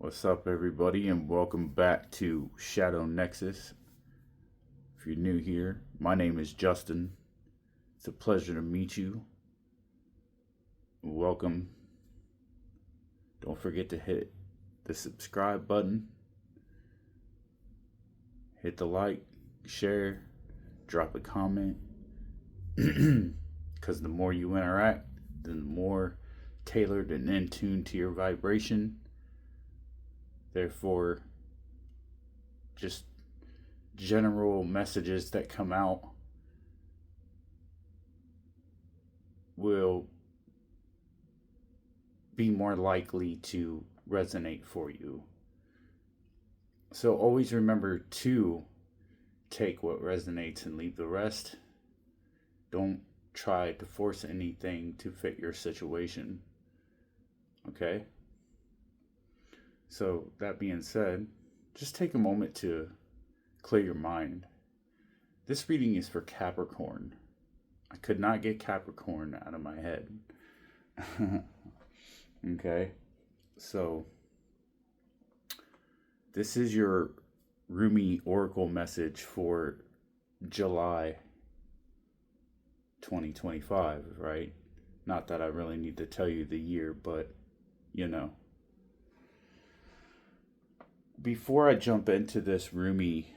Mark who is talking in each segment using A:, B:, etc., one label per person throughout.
A: What's up, everybody, and welcome back to Shadow Nexus. If you're new here, my name is Justin. It's a pleasure to meet you. Welcome. Don't forget to hit the subscribe button, hit the like, share, drop a comment. Because the more you interact, the more tailored and in tune to your vibration. Therefore, just general messages that come out will be more likely to resonate for you. So always remember to take what resonates and leave the rest. Don't try to force anything to fit your situation. Okay? So, that being said, just take a moment to clear your mind. This reading is for Capricorn. I could not get Capricorn out of my head. Okay? So, this is your Rumi Oracle message for July 2025, right? Not that I really need to tell you the year, but you know. Before I jump into this Rumi,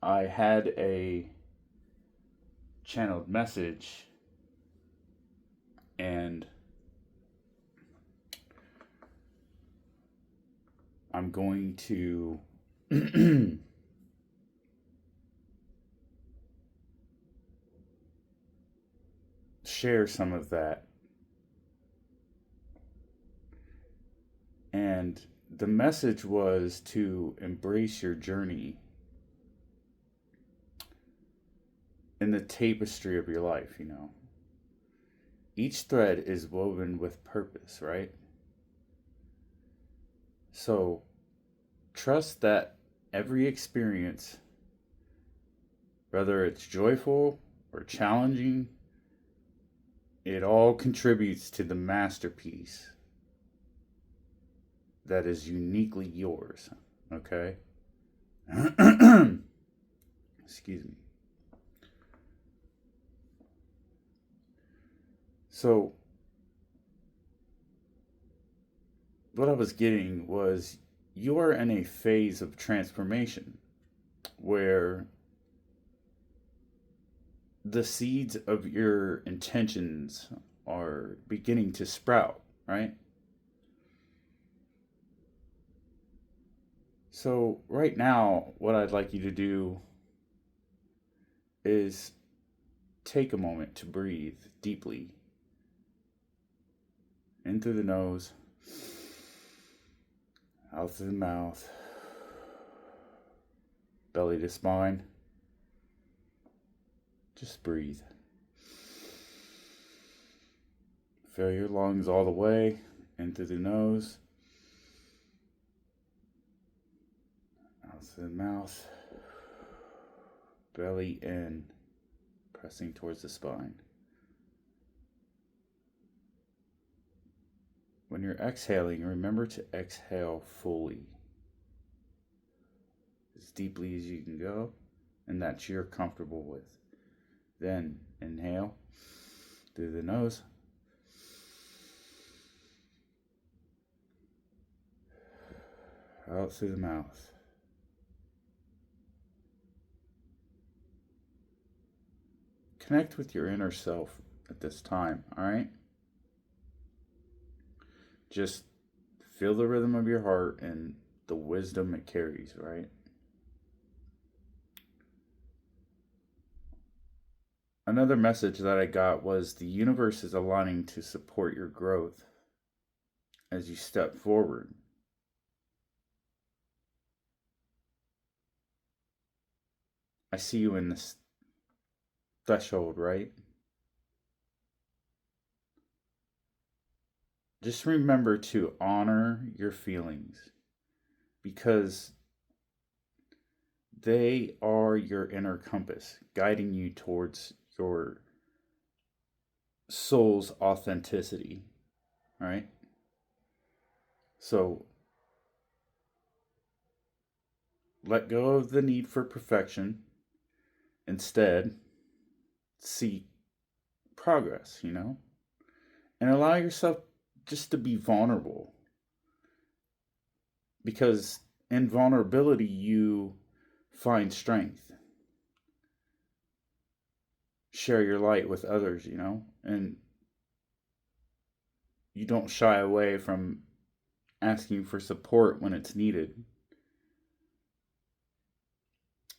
A: I had a channeled message, and I'm going to share some of that. And the message was to embrace your journey in the tapestry of your life, you know. Each thread is woven with purpose, right? So trust that every experience, whether it's joyful or challenging, it all contributes to the masterpiece that is uniquely yours, okay? Excuse me. So, what I was getting was you are in a phase of transformation where the seeds of your intentions are beginning to sprout, right? So, right now, what I'd like you to do is take a moment to breathe deeply in through the nose, out through the mouth, belly to spine. Just breathe. Fill your lungs all the way in through the nose, out through the mouth, belly in, pressing towards the spine. When you're exhaling, remember to exhale fully, as deeply as you can go, and that you're comfortable with. Then inhale through the nose, out through the mouth. Connect with your inner self at this time, all right? Just feel the rhythm of your heart and the wisdom it carries, right? Another message that I got was the universe is aligning to support your growth as you step forward. I see you in this threshold, right? Just remember to honor your feelings because they are your inner compass, guiding you towards your soul's authenticity, right? So let go of the need for perfection. Instead, seek progress, and allow yourself just to be vulnerable. Because in vulnerability, you find strength. Share your light with others, and you don't shy away from asking for support when it's needed.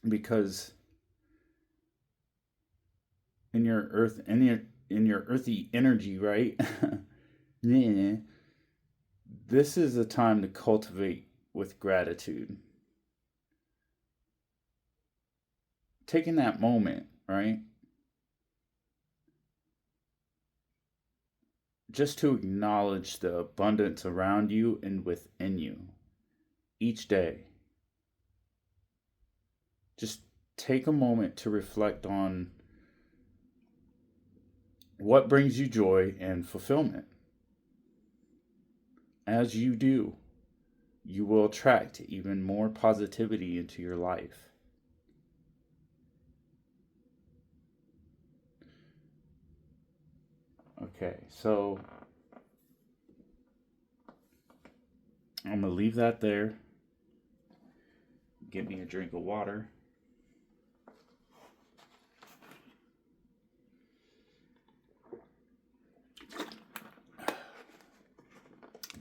A: Because in your earthy energy, right? Yeah. This is a time to cultivate with gratitude. Taking that moment, right? Just to acknowledge the abundance around you and within you each day. Just take a moment to reflect on what brings you joy and fulfillment. As you do, you will attract even more positivity into your life. Okay, so I'm going to leave that there. Get me a drink of water.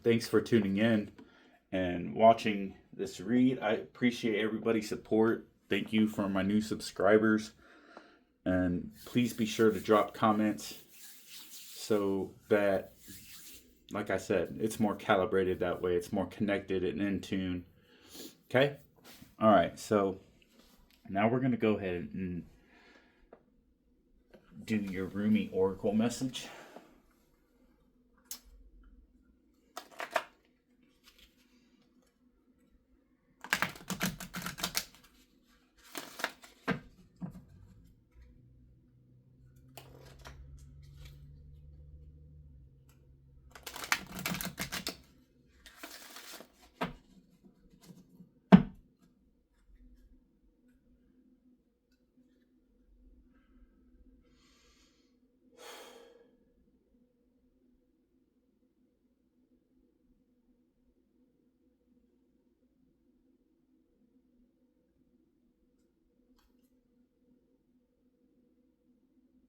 A: Thanks for tuning in and watching this read. I appreciate everybody's support. Thank you for my new subscribers. And please be sure to drop comments so that, like I said, it's more calibrated that way. It's more connected and in tune. Okay? All right, so now we're going to go ahead and do your Rumi Oracle message.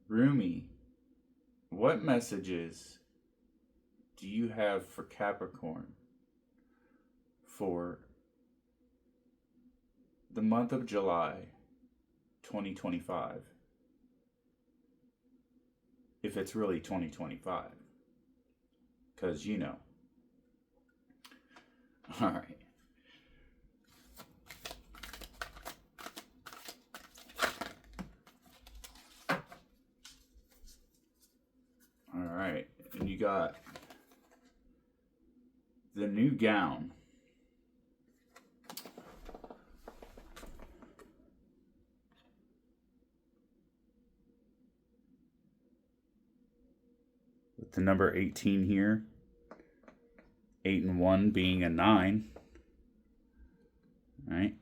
A: Rumi, what messages do you have for Capricorn for the month of July 2025? If it's really 2025. Because All right. All right. And you got the new gown. With the number 18 here. 8 and 1 being a 9. All right.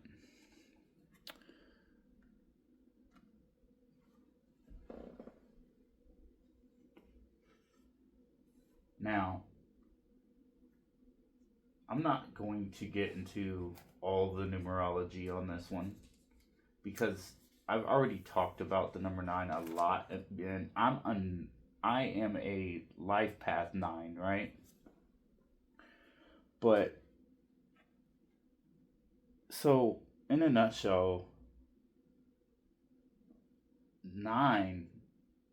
A: Now, I'm not going to get into all the numerology on this one because I've already talked about the number 9 a lot, and I am a life path 9, right? But so in a nutshell, 9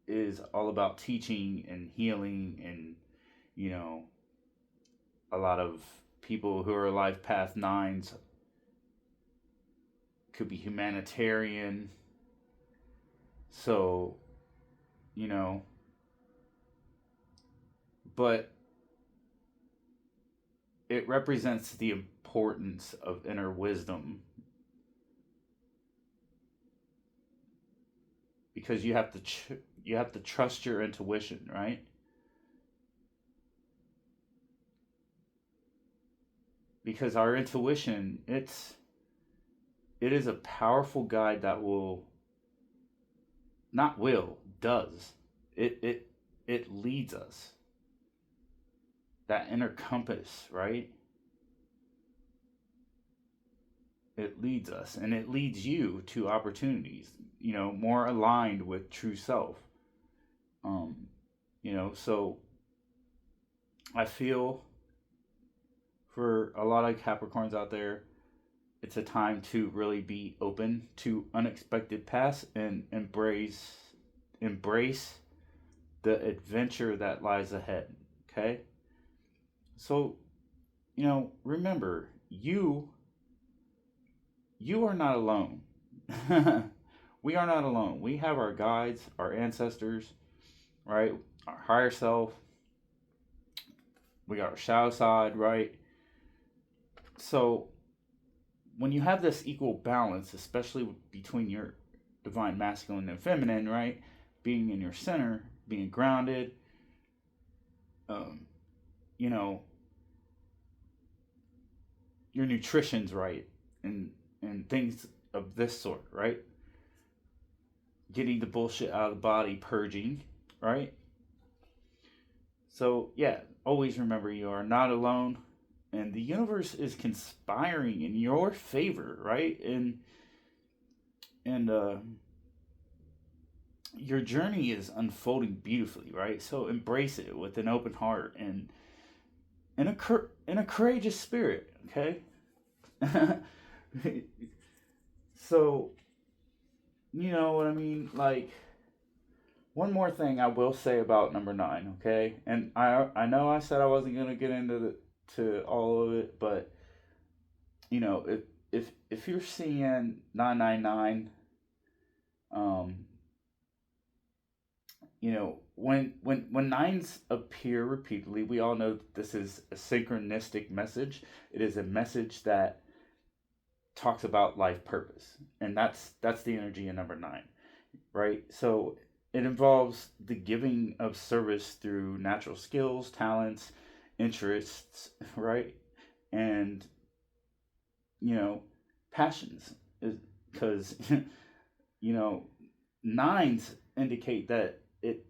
A: is all about teaching and healing, and a lot of people who are life path 9s could be humanitarian. So, but it represents the importance of inner wisdom, because you have to trust your intuition, right? Because our intuition, it is a powerful guide that does. It leads us. That inner compass, right? It leads us, and it leads you to opportunities, more aligned with true self. Um, so I feel for a lot of Capricorns out there, it's a time to really be open to unexpected paths and embrace the adventure that lies ahead. Okay? So, remember, you are not alone. We are not alone. We have our guides, our ancestors, right? Our higher self. We got our shadow side, right? So when you have this equal balance, especially between your divine masculine and feminine, right? Being in your center, being grounded, um, you know, your nutrition's right, and things of this sort, right? Getting the bullshit out of the body, purging, right? So yeah, always remember you are not alone, and the universe is conspiring in your favor, right? And your journey is unfolding beautifully, right? So embrace it with an open heart and in a courageous spirit, okay? So, you know what I mean? Like, one more thing I will say about number 9, okay? And I know I said I wasn't gonna get into to all of it, but if you're seeing 999, um, when nines appear repeatedly, we all know that this is a synchronistic message. It is a message that talks about life purpose, and that's the energy in number 9, right? So it involves the giving of service through natural skills, talents, interests, right? And you know passions, because you know nines indicate that it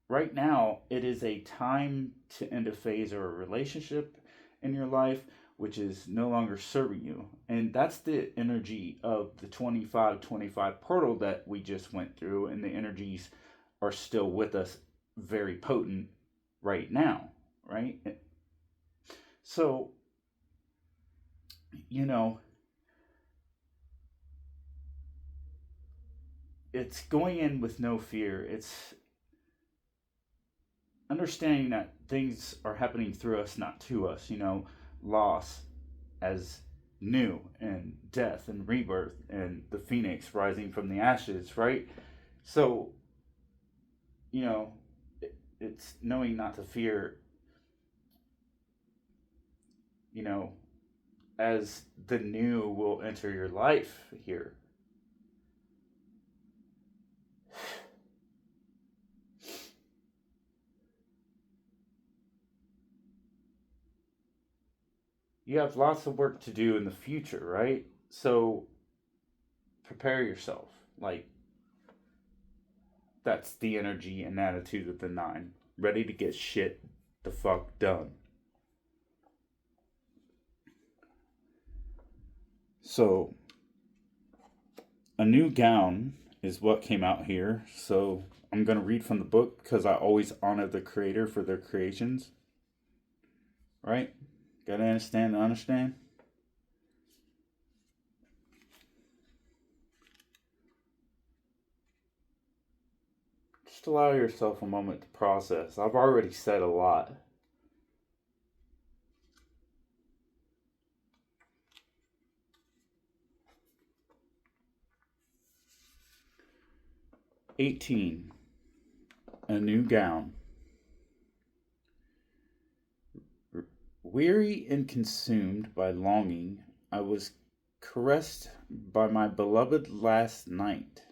A: right now it is a time to end a phase or a relationship in your life which is no longer serving you, and that's the energy of the 25-25 portal that we just went through, and the energies are still with us, very potent right now, right? So you know it's going in with no fear. It's understanding that things are happening through us, not to us. Loss as new, and death and rebirth, and the phoenix rising from the ashes, right? So, you know, it's knowing not to fear, you know, as the new will enter your life here. You have lots of work to do in the future, right? So prepare yourself. Like, that's the energy and attitude of the 9. Ready to get shit the fuck done. So, a new gown is what came out here. So, I'm going to read from the book because I always honor the creator for their creations. Right? Gotta understand? Just allow yourself a moment to process. I've already said a lot. "18. A new gown. Weary and consumed by longing, I was caressed by my beloved last night.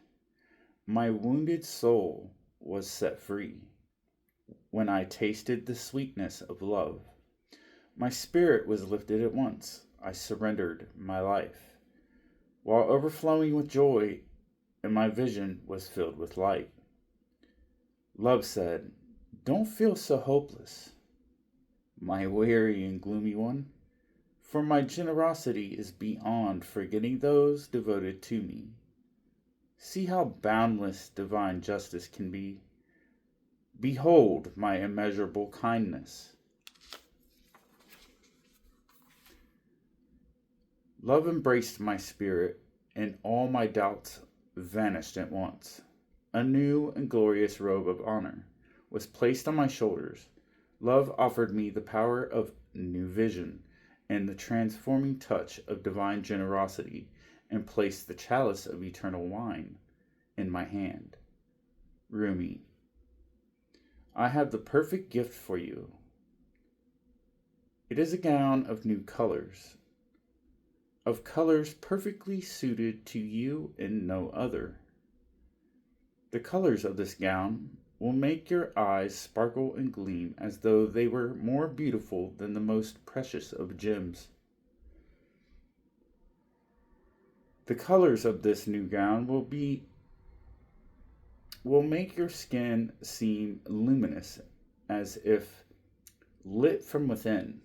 A: My wounded soul was set free when I tasted the sweetness of love. My spirit was lifted at once. I surrendered my life. while overflowing with joy, and my vision was filled with light. Love said, "Don't feel so hopeless, my weary and gloomy one, for my generosity is beyond forgetting those devoted to me. See how boundless divine justice can be. Behold my immeasurable kindness." Love embraced my spirit, and all my doubts vanished at once. A new and glorious robe of honor was placed on my shoulders. Love offered me the power of new vision and the transforming touch of divine generosity, and placed the chalice of eternal wine in my hand. Rumi. I have the perfect gift for you. It is a gown of new colors, of colors perfectly suited to you and no other. The colors of this gown will make your eyes sparkle and gleam as though they were more beautiful than the most precious of gems. The colors of this new gown will make your skin seem luminous as if lit from within.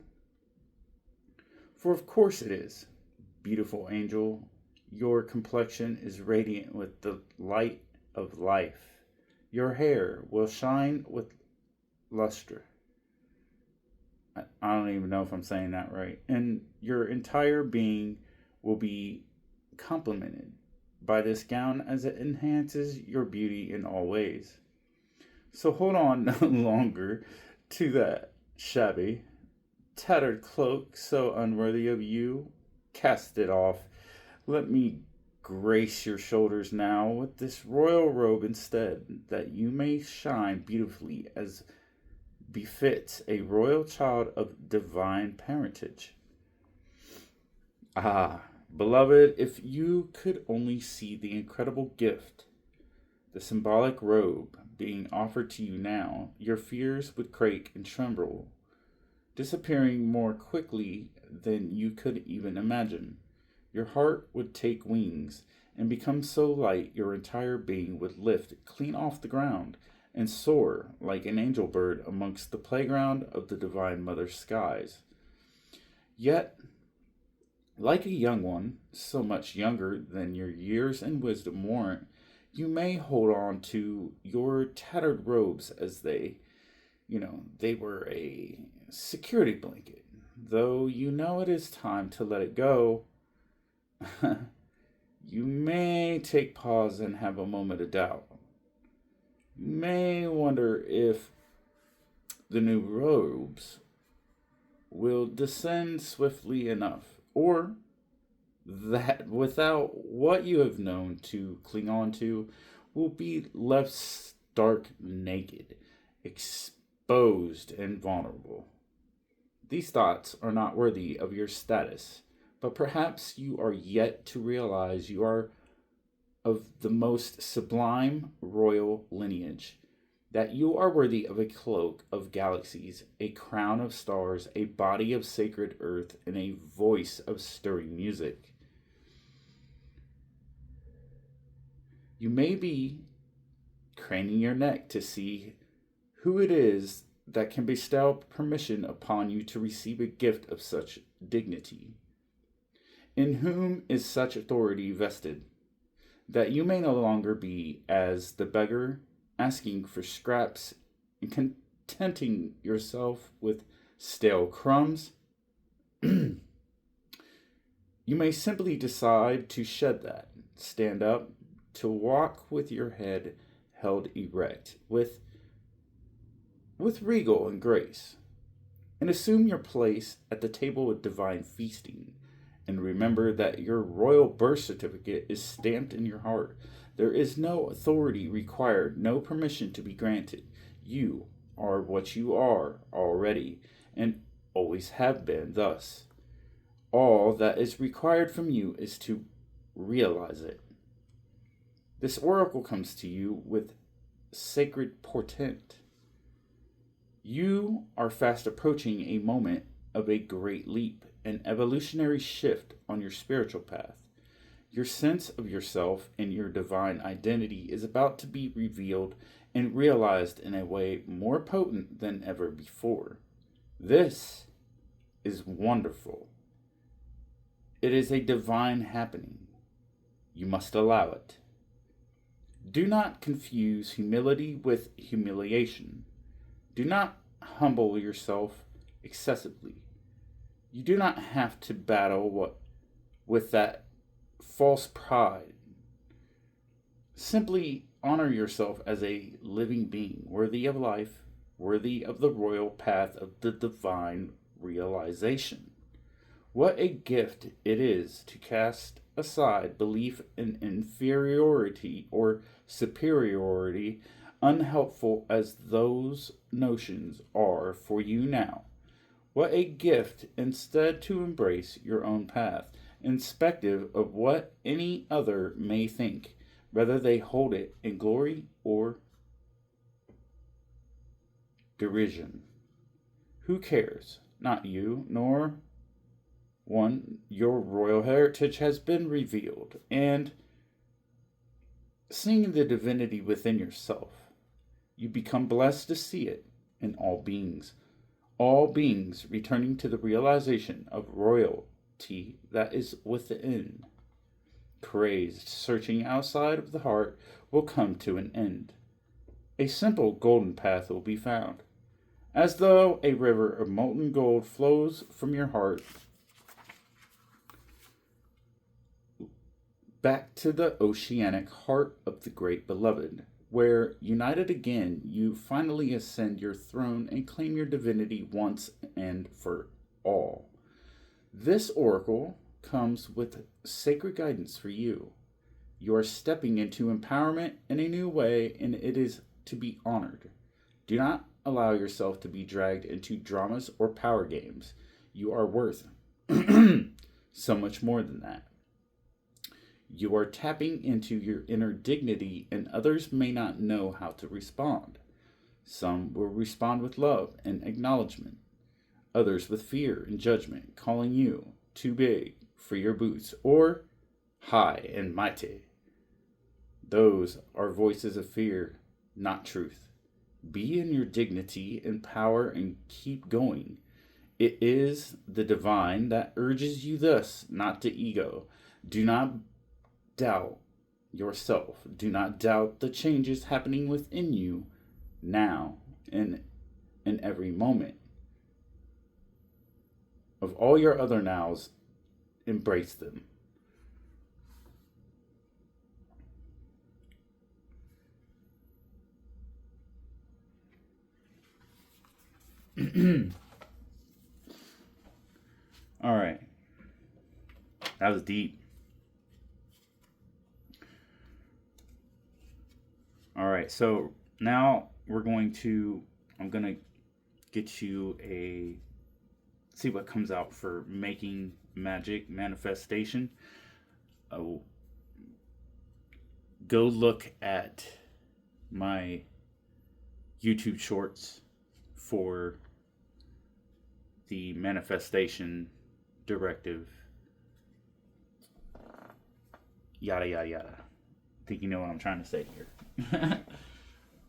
A: For of course it is, beautiful angel, your complexion is radiant with the light of life. Your hair will shine with luster. I don't even know if I'm saying that right. And your entire being will be complemented by this gown as it enhances your beauty in all ways. So hold on no longer to that shabby, tattered cloak so unworthy of you. Cast it off. Let me grace your shoulders now with this royal robe instead, that you may shine beautifully as befits a royal child of divine parentage. Ah, beloved, if you could only see the incredible gift, the symbolic robe being offered to you now, your fears would quake and tremble, disappearing more quickly than you could even imagine. Your heart would take wings and become so light your entire being would lift clean off the ground and soar like an angel bird amongst the playground of the Divine Mother's skies. Yet, like a young one, so much younger than your years and wisdom warrant, you may hold on to your tattered robes as they were a security blanket, though you know it is time to let it go. You may take pause and have a moment of doubt. You may wonder if the new robes will descend swiftly enough, or that without what you have known to cling on to, will be left stark naked, exposed, and vulnerable. These thoughts are not worthy of your status, but perhaps you are yet to realize you are of the most sublime royal lineage, that you are worthy of a cloak of galaxies, a crown of stars, a body of sacred earth, and a voice of stirring music. You may be craning your neck to see who it is that can bestow permission upon you to receive a gift of such dignity. In whom is such authority vested, that you may no longer be as the beggar asking for scraps and contenting yourself with stale crumbs? You may simply decide to shed that, stand up, to walk with your head held erect, with regal and grace, and assume your place at the table of divine feasting. And remember that your royal birth certificate is stamped in your heart. There is no authority required, no permission to be granted. You are what you are already, and always have been thus. All that is required from you is to realize it. This oracle comes to you with sacred portent. You are fast approaching a moment of a great leap, an evolutionary shift on your spiritual path. Your sense of yourself and your divine identity is about to be revealed and realized in a way more potent than ever before. This is wonderful. It is a divine happening. You must allow it. Do not confuse humility with humiliation. Do not humble yourself excessively. You do not have to battle with that false pride. Simply honor yourself as a living being, worthy of life, worthy of the royal path of the divine realization. What a gift it is to cast aside belief in inferiority or superiority, unhelpful as those notions are for you now. What a gift instead to embrace your own path, irrespective of what any other may think, whether they hold it in glory or derision. Who cares? Not you, nor one. Your royal heritage has been revealed, and seeing the divinity within yourself, you become blessed to see it in all beings. All beings returning to the realization of royalty that is within. Crazed searching outside of the heart will come to an end. A simple golden path will be found. As though a river of molten gold flows from your heart back to the oceanic heart of the great beloved, where, united again, you finally ascend your throne and claim your divinity once and for all. This oracle comes with sacred guidance for you. You are stepping into empowerment in a new way, and it is to be honored. Do not allow yourself to be dragged into dramas or power games. You are worth so much more than that. You are tapping into your inner dignity, and others may not know how to respond. Some will respond with love and acknowledgement, others with fear and judgment, calling you too big for your boots or high and mighty. Those are voices of fear, not truth. Be in your dignity and power and keep going. It is the divine that urges you thus, not the ego. Do not doubt yourself. Do not doubt the changes happening within you now and in every moment. Of all your other nows, embrace them. All right. That was deep. All right. So now I'm going to get you see what comes out for making magic manifestation. Go look at my YouTube shorts for the manifestation directive. Yada yada yada. I think you know what I'm trying to say here.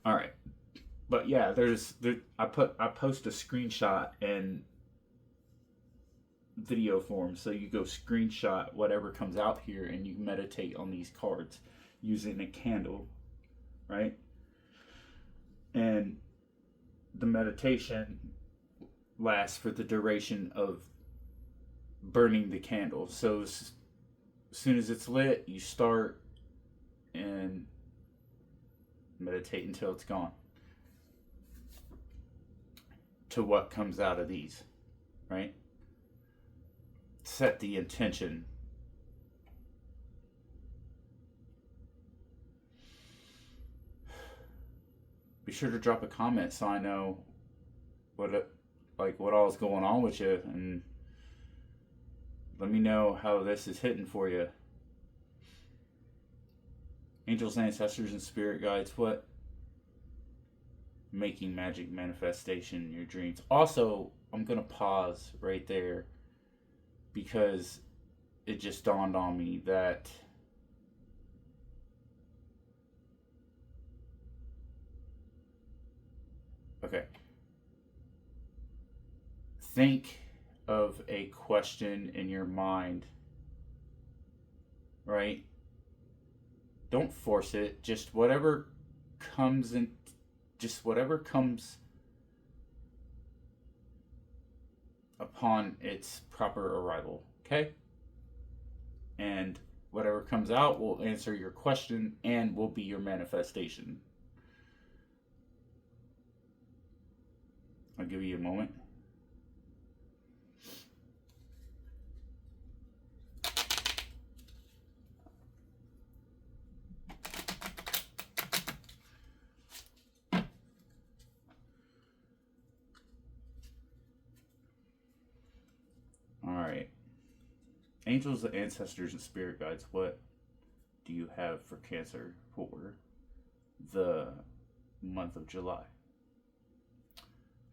A: All right, but yeah, I post a screenshot in video form, so you go screenshot whatever comes out here, and you meditate on these cards using a candle, right? And the meditation lasts for the duration of burning the candle. So as soon as it's lit, you start and meditate until it's gone. To what comes out of these, right? Set the intention. Be sure to drop a comment so I know what all is going on with you, and let me know how this is hitting for you. Angels, ancestors, and spirit guides, what making magic manifestation in your dreams. Also, I'm gonna pause right there because it just dawned on me that Okay. Think of a question in your mind, right? Don't force it. Just whatever comes in, just whatever comes upon its proper arrival, okay? And whatever comes out will answer your question and will be your manifestation. I'll give you a moment. All right. Angels, ancestors, and spirit guides, what do you have for Cancer for the month of July?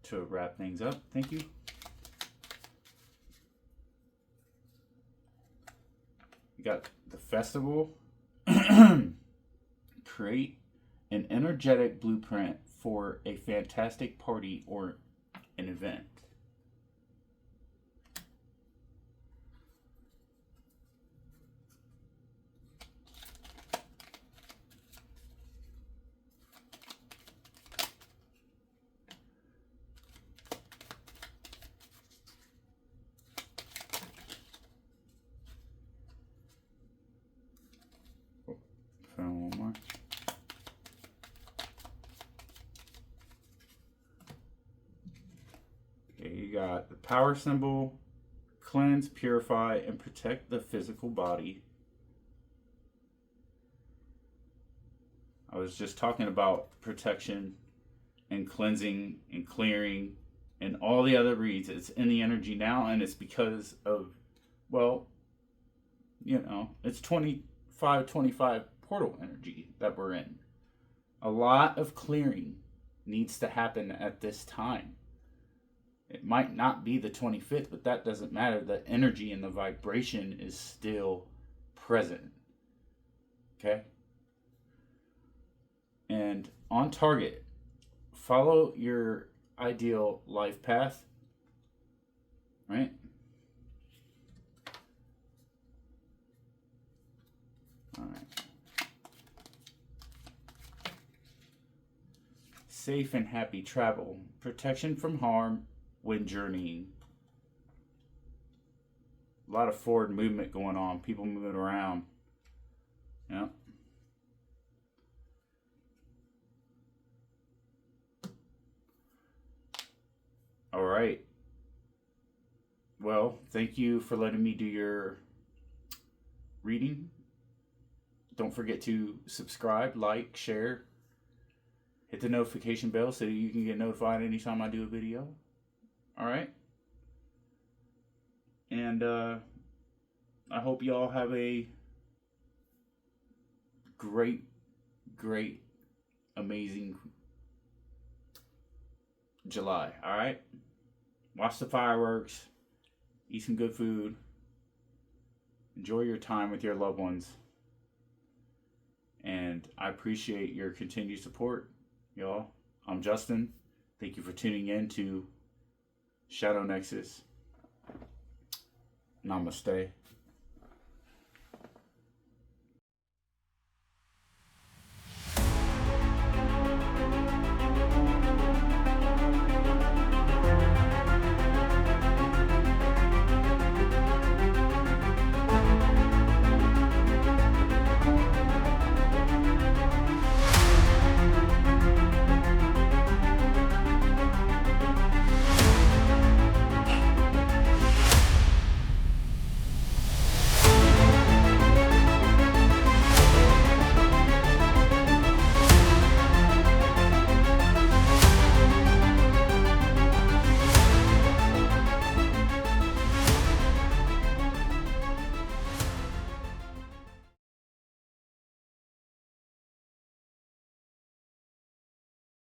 A: To wrap things up, thank you. You got the festival. Create an energetic blueprint for a fantastic party or an event. One more. Okay, you got the power symbol, cleanse, purify, and protect the physical body. I was just talking about protection and cleansing and clearing and all the other reads. It's in the energy now, and it's because of, well, it's 25 portal energy that we're in. A lot of clearing needs to happen at this time. It might not be the 25th, but that doesn't matter. The energy and the vibration is still present. Okay? And on target, follow your ideal life path. Right? All right. Safe and happy travel. Protection from harm when journeying. A lot of forward movement going on. People moving around. Yeah. All right. Well, thank you for letting me do your reading. Don't forget to subscribe, like, share. Hit the notification bell so you can get notified anytime I do a video. All right. And I hope y'all have a great, amazing July. All right. Watch the fireworks. Eat some good food. Enjoy your time with your loved ones. And I appreciate your continued support, y'all. I'm Justin. Thank you for tuning in to Shadow Nexus. Namaste.